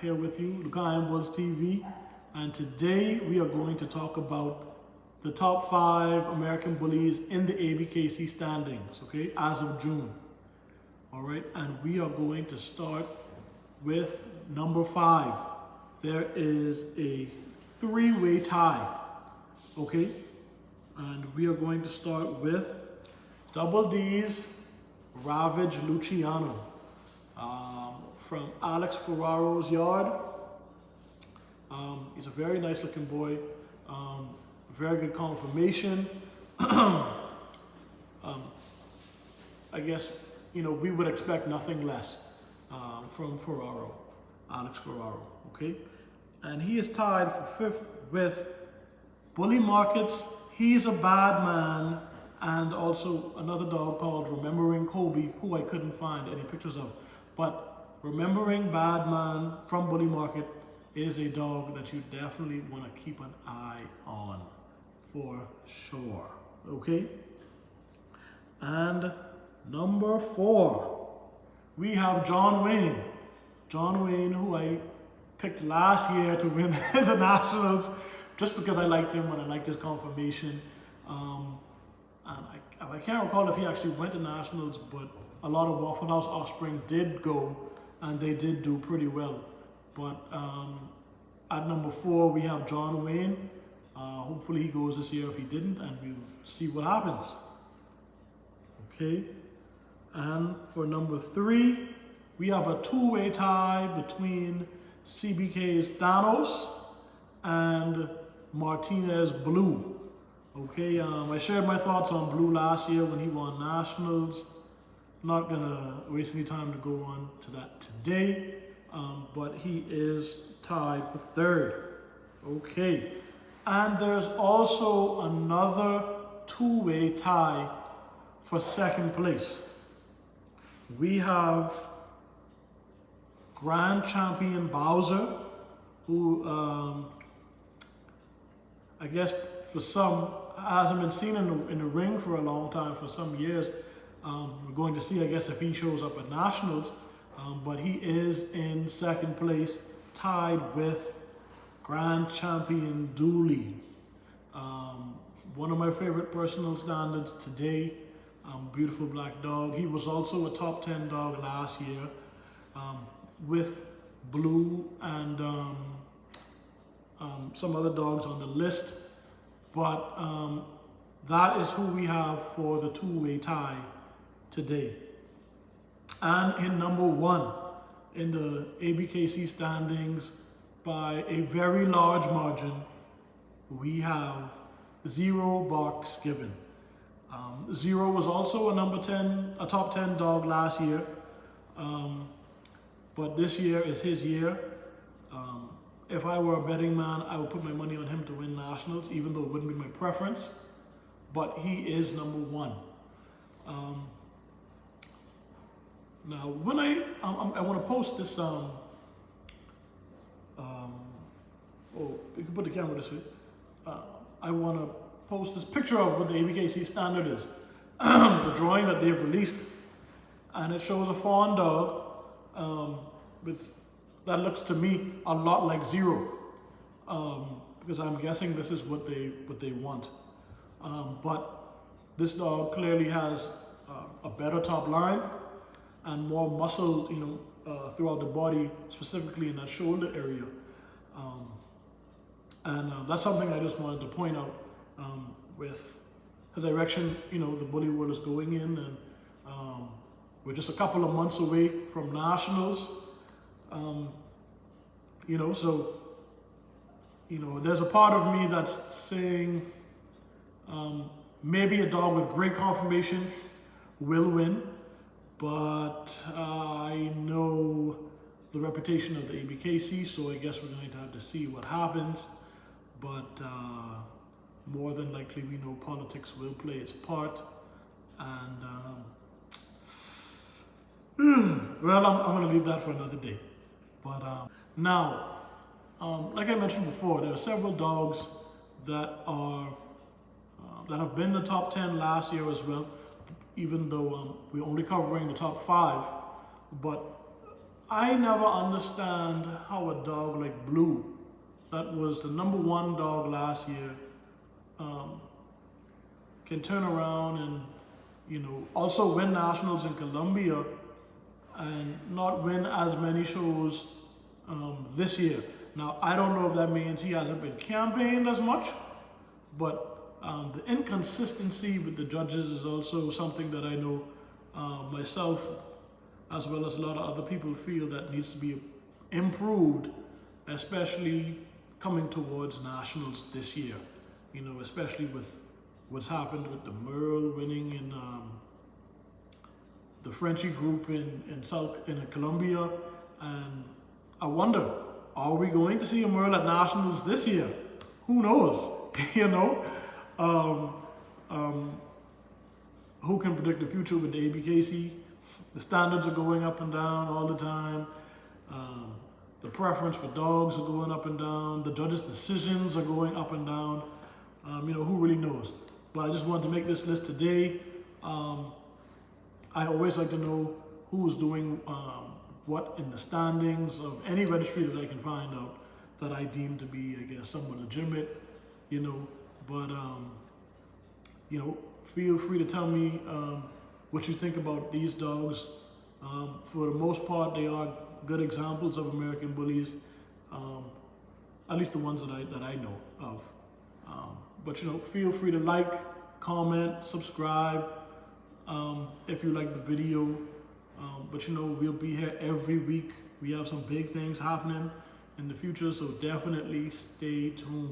here with you, the guy on Bullies TV, and today we are going to talk about the top 5 American bullies in the A.B.K.C standings, okay, as of June. All right, and we are going to start with number 5. There is a 3-way tie, okay, and we are going to start with Double D's Ravage Luciano from Alex Ferraro's yard. He's a very nice looking boy, very good conformation. I guess, you know, we would expect nothing less from Ferraro, Alex Ferraro, okay? And he is tied for 5th with Bully Markets, He's a Bad Man, and also another dog called Remembering Kobe, who I couldn't find any pictures of. But Remembering Bad Man from Bully Market is a dog that you definitely want to keep an eye on for sure, okay? And number 4, we have John Wayne. John Wayne, who I picked last year to win the Nationals, just because I liked him and I liked his conformation. And I can't recall if he actually went to Nationals, but a lot of Waffle House offspring did go, and they did do pretty well. But at number 4, we have John Wayne. Hopefully he goes this year if he didn't, and we'll see what happens. Okay, and for number 3, we have a 2-way tie between CBK's Thanos and Martinez Blue. Okay, I shared my thoughts on Blue last year when he won Nationals. Not gonna waste any time to go on to that today, but he is tied for 3rd. Okay, and there's also another 2-way tie for 2nd place. We have Grand Champion Bowser, who I guess for some hasn't been seen in the ring for a long time, for some years. We're going to see, I guess, if he shows up at Nationals, but he is in 2nd place, tied with Grand Champion Dooley. One of my favorite personal standards today. Beautiful black dog. He was also a top 10 dog last year with Blue and some other dogs on the list. But that is who we have for the 2-way tie today. And in number 1 in the A.B.K.C standings by a very large margin, we have Zero Barks Given. Zero was also a top 10 dog last year, but this year is his year. If I were a betting man, I would put my money on him to win Nationals, even though it wouldn't be my preference, but he is number 1. Now, when I want to post this, oh, you can put the camera this way. I want to post this picture of what the A.B.K.C standard is, the drawing that they've released, and it shows a fawn dog that looks to me a lot like Zero, because I'm guessing this is what they want. But this dog clearly has a better top line and more muscle, you know, throughout the body, specifically in that shoulder area. That's something I just wanted to point out with the direction, you know, the bully world is going in, and we're just a couple of months away from Nationals. You know, so, you know, there's a part of me that's saying maybe a dog with great conformation will win, but I know the reputation of the A.B.K.C, so I guess we're going to have to see what happens. But more than likely, we know politics will play its part, and well, I'm going to leave that for another day. But now, like I mentioned before, there are several dogs that have been in the top 10 last year as well, even though we're only covering the top 5. But I never understand how a dog like Blue, that was the #1 dog last year, can turn around and, also win nationals in Colombia and not win as many shows this year. Now, I don't know if that means he hasn't been campaigned as much, but the inconsistency with the judges is also something that I know myself, as well as a lot of other people, feel that needs to be improved, especially coming towards nationals this year. Especially with what's happened with the Merle winning in the Frenchy group in Colombia, and I wonder, are we going to see a Merle at nationals this year? Who knows? Who can predict the future with the A.B.K.C? The standards are going up and down all the time. The preference for dogs are going up and down. The judges' decisions are going up and down. Who really knows? But I just wanted to make this list today. I always like to know who's doing what in the standings of any registry that I can find out that I deem to be, I guess, somewhat legitimate, But, feel free to tell me what you think about these dogs. For the most part, they are good examples of American bullies, at least the ones that I know of. But feel free to like, comment, subscribe if you like the video. But we'll be here every week. We have some big things happening in the future, so definitely stay tuned.